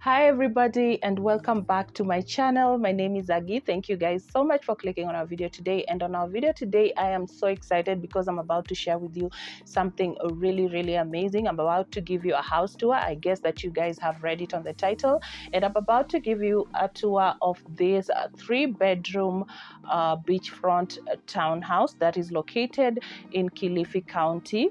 Hi everybody, and welcome back to my channel. My name is Agi. Thank you guys so much for clicking on our video today. And on our video today, I am so excited because I'm about to share with you something really amazing. I'm about to give you a house tour. I guess that you guys have read it on the title, and I'm about to give you a tour of this 3-bedroom beachfront townhouse that is located in Kilifi County,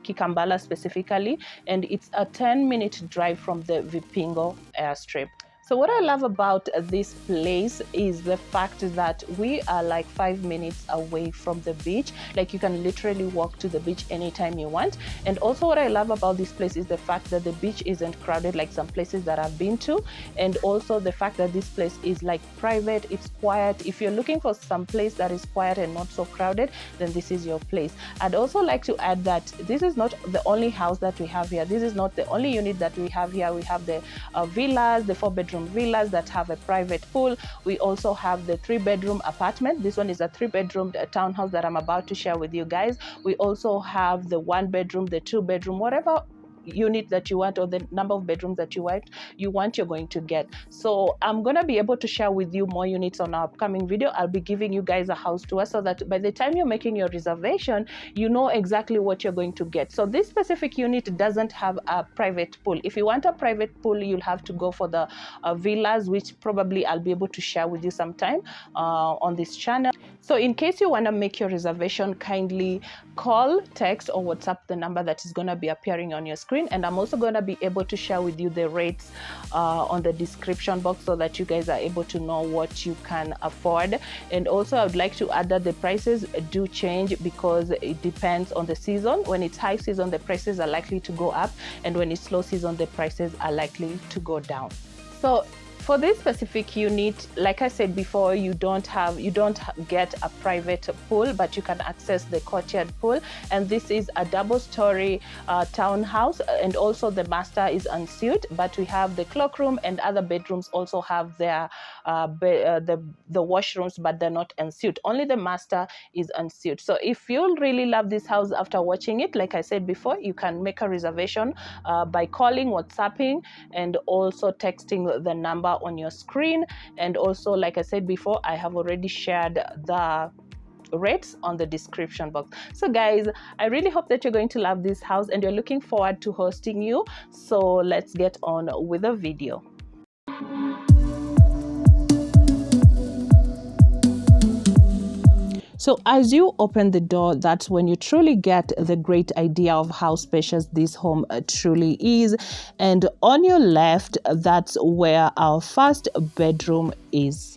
Kikambala specifically, and it's a 10-minute drive from the Vipingo airstrip. So what I love about this place is the fact that we are like 5 minutes away from the beach. Like, you can literally walk to the beach anytime you want. And also what I love about this place is the fact that the beach isn't crowded like some places that I've been to. And also the fact that this place is like private, it's quiet. If you're looking for some place that is quiet and not so crowded, then this is your place. I'd also like to add that this is not the only house that we have here. This is not the only unit that we have here. We have the villas, the 4-bedroom villas that have a private pool. We also have the 3-bedroom apartment. This one is a 3-bedroom townhouse that I'm about to share with you guys. We also have the 1-bedroom, the 2-bedroom, whatever unit that you want, or the number of bedrooms that you want, you're going to get. So I'm gonna be able to share with you more units on our upcoming video. I'll be giving you guys a house tour so that by the time you're making your reservation, you know exactly what you're going to get. So this specific unit doesn't have a private pool. If you want a private pool, you'll have to go for the villas, which probably I'll be able to share with you sometime on this channel. So in case you want to make your reservation, kindly call, text, or WhatsApp the number that is going to be appearing on your screen. And I'm also going to be able to share with you the rates on the description box so that you guys are able to know what you can afford. And also I would like to add that the prices do change because it depends on the season. When it's high season, the prices are likely to go up, and when it's low season, the prices are likely to go down. So for this specific unit, like I said before, you don't get a private pool, but you can access the courtyard pool. And this is a double-story townhouse, and also the master is ensuite, but we have the cloakroom, and other bedrooms also have their the washrooms, but they're not ensuite. Only the master is ensuite. So if you really love this house after watching it, like I said before, you can make a reservation by calling, WhatsApping, and also texting the number on your screen. And also, like I said before, I have already shared the rates on the description box. So guys, I really hope that you're going to love this house and you're looking forward to hosting you. So let's get on with the video. So as you open the door, that's when you truly get the great idea of how spacious this home truly is. And on your left, that's where our first bedroom is.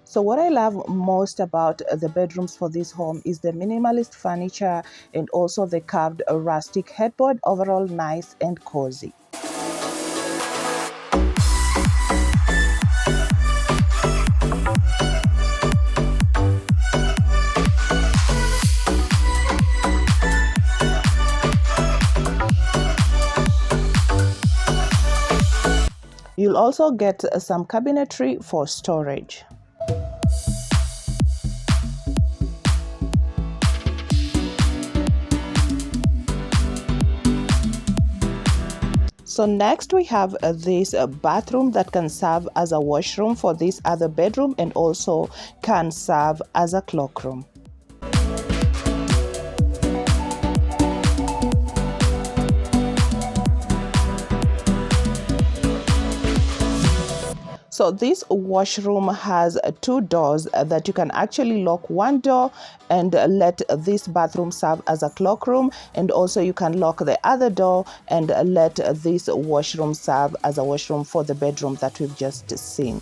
So what I love most about the bedrooms for this home is the minimalist furniture and also the carved rustic headboard. Overall nice and cozy. You'll also get some cabinetry for storage. So next we have this bathroom that can serve as a washroom for this other bedroom and also can serve as a cloakroom. So this washroom has two doors that you can actually lock one door and let this bathroom serve as a cloakroom, and also you can lock the other door and let this washroom serve as a washroom for the bedroom that we've just seen.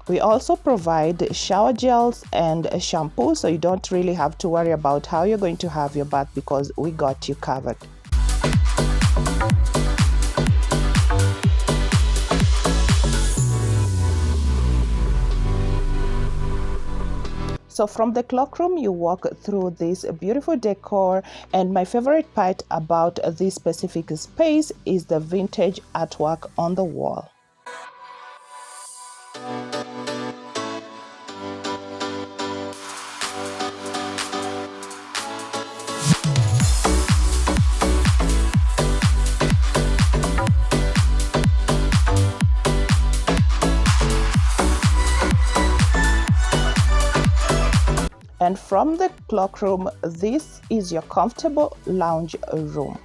We also provide shower gels and a shampoo, so you don't really have to worry about how you're going to have your bath because we got you covered. So from the cloakroom, you walk through this beautiful decor, and my favorite part about this specific space is the vintage artwork on the wall. And from the cloakroom, this is your comfortable lounge room.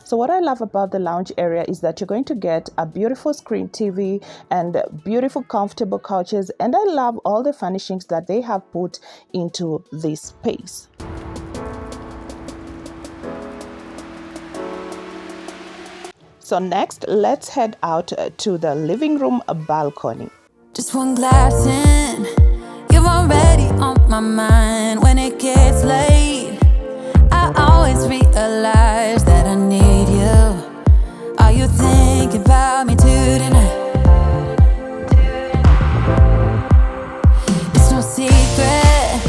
So what I love about the lounge area is that you're going to get a beautiful screen TV and beautiful comfortable couches, and I love all the furnishings that they have put into this space. So next, let's head out to the living room balcony. Just one glass in, you're already on my mind. When it gets late, I always realize that I need you. Are you thinking about me tonight? It's no secret,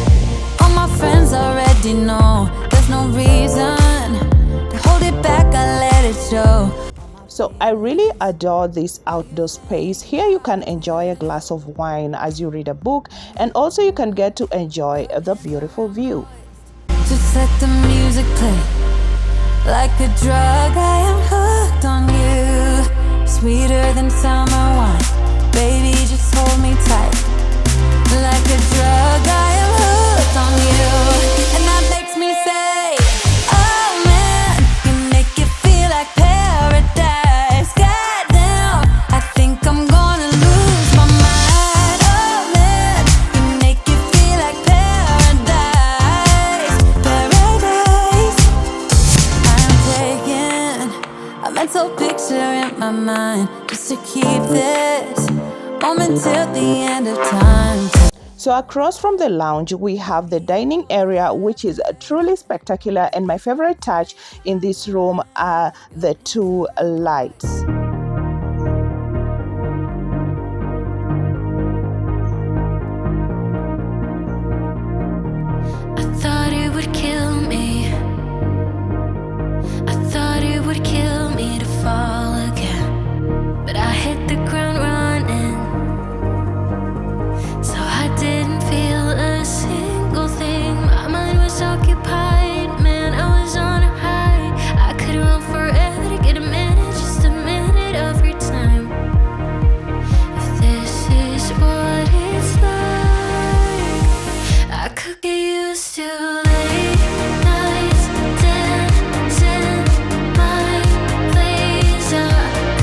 all my friends already know. There's no reason to hold it back, I let it show. So I really adore this outdoor space. Here you can enjoy a glass of wine as you read a book, and also you can get to enjoy the beautiful view. Just let the music play. Like a drug, I am hooked on you. Sweeter than summer wine. Baby, just hold me tight. Like a drug, I am hooked on you. And that makes me say, oh man, you make it feel like paradise. Goddamn, I think I'm gonna lose my mind. Oh man, you make it feel like paradise. Paradise. I'm taking a mental picture in my mind just to keep this moment till the end of time. So across from the lounge, we have the dining area, which is truly spectacular, and my favorite touch in this room are the two lights. I thought it would kill me. I thought it would kill me to fall again. But I hit the ground running, so I didn't feel a single thing. My mind was occupied, man, I was on a high. I could run forever to get a minute, just a minute of your time. If this is what it's like, I could get used to late nights dancing my place. I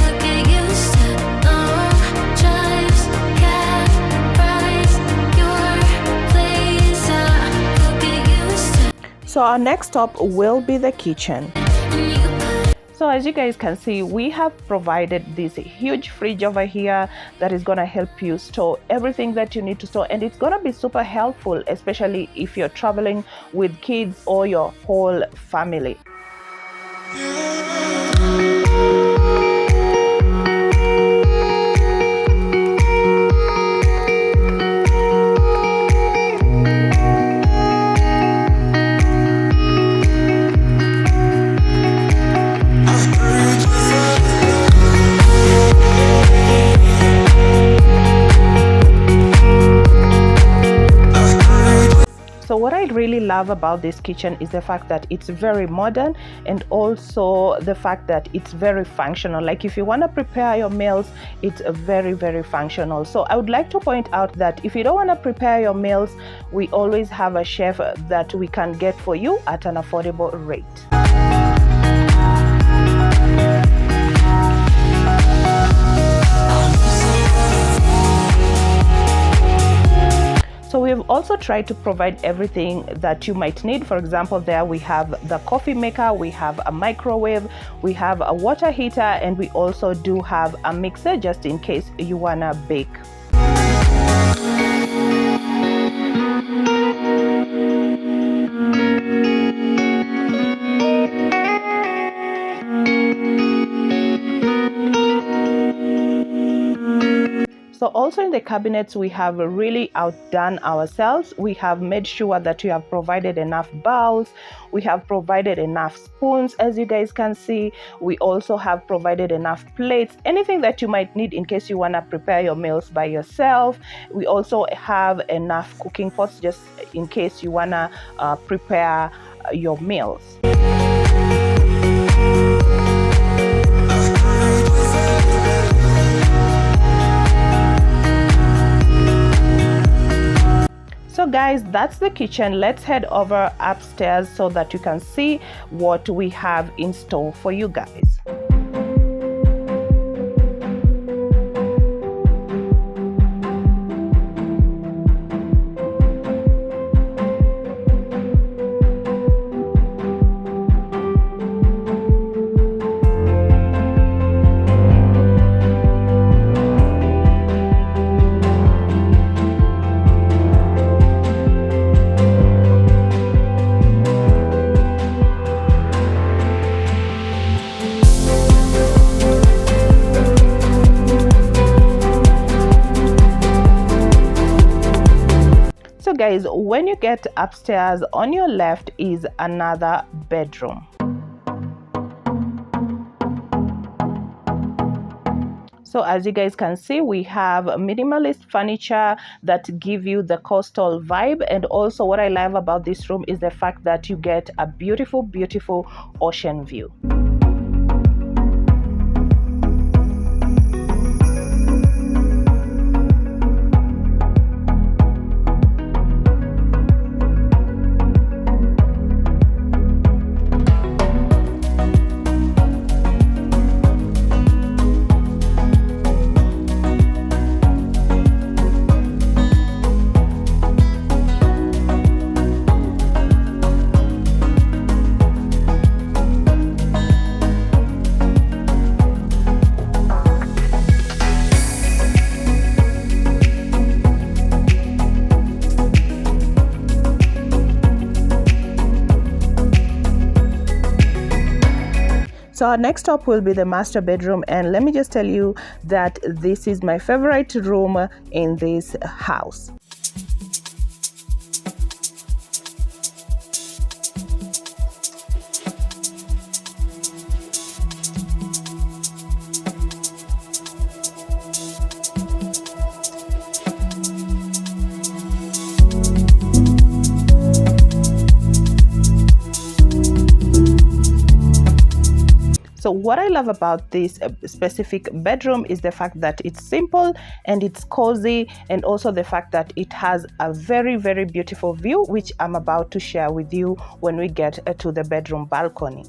could get used to long drives, cab rides, your place. I could get used to. So our next stop will be the kitchen. And you could. So as you guys can see, we have provided this huge fridge over here that is going to help you store everything that you need to store, and it's going to be super helpful, especially if you're traveling with kids or your whole family. what I really love about this kitchen is the fact that it's very modern, and also the fact that it's very functional. Like if you want to prepare your meals, it's very, very functional. So I would like to point out that if you don't want to prepare your meals, we always have a chef that we can get for you at an affordable rate. So we've also tried to provide everything that you might need. For example, there we have the coffee maker, we have a microwave, we have a water heater, and we also do have a mixer just in case you wanna bake. So also in the cabinets, we have really outdone ourselves. We have made sure that we have provided enough bowls. We have provided enough spoons, as you guys can see. We also have provided enough plates, anything that you might need in case you want to prepare your meals by yourself. We also have enough cooking pots just in case you want to prepare your meals. So guys, that's the kitchen. Let's head over upstairs so that you can see what we have in store for you guys. So guys, when you get upstairs, on your left is another bedroom. So as you guys can see, we have minimalist furniture that give you the coastal vibe. And also what I love about this room is the fact that you get a beautiful, beautiful ocean view. So our next stop will be the master bedroom, and let me just tell you that this is my favorite room in this house. So what I love about this specific bedroom is the fact that it's simple and it's cozy, and also the fact that it has a very, very beautiful view, which I'm about to share with you when we get to the bedroom balcony.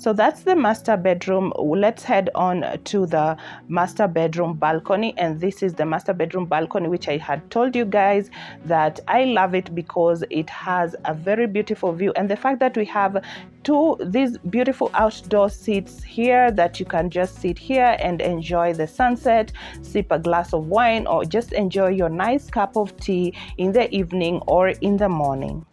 So that's the master bedroom. Let's head on to the master bedroom balcony, and this is the master bedroom balcony, which I had told you guys that I love it because it has a very beautiful view, and the fact that we have these beautiful outdoor seats here that you can just sit here and enjoy the sunset, sip a glass of wine, or just enjoy your nice cup of tea in the evening or in the morning.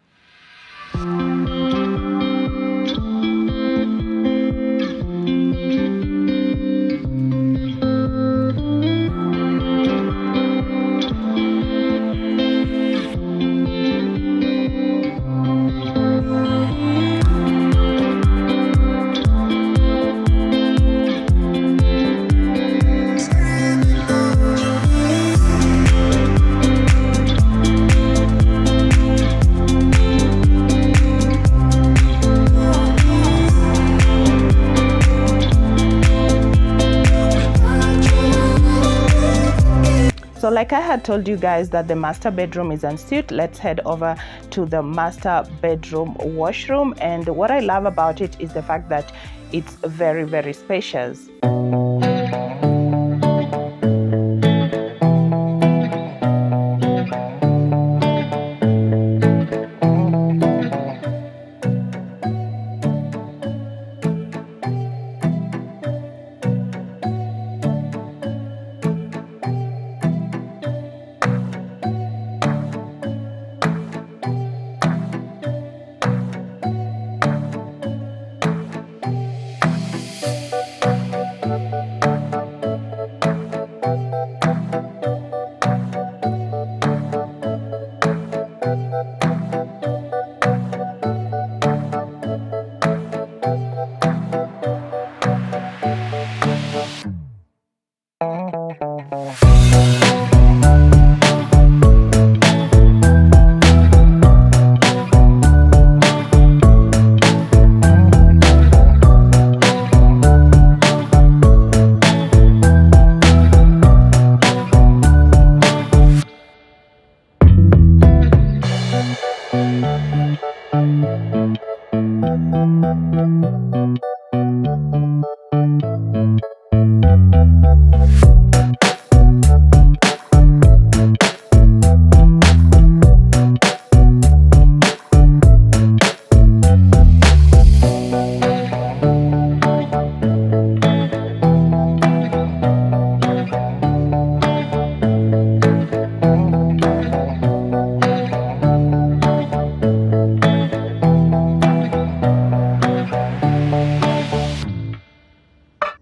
So like I had told you guys that the master bedroom is en suite, let's head over to the master bedroom washroom. And what I love about it is the fact that it's very, very spacious.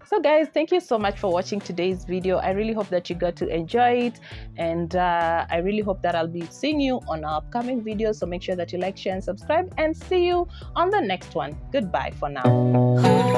So guys, thank you so much for watching today's video. I really hope that you got to enjoy it, and I really hope that I'll be seeing you on our upcoming videos. So make sure that you like, share, and subscribe, and see you on the next one. Goodbye for now.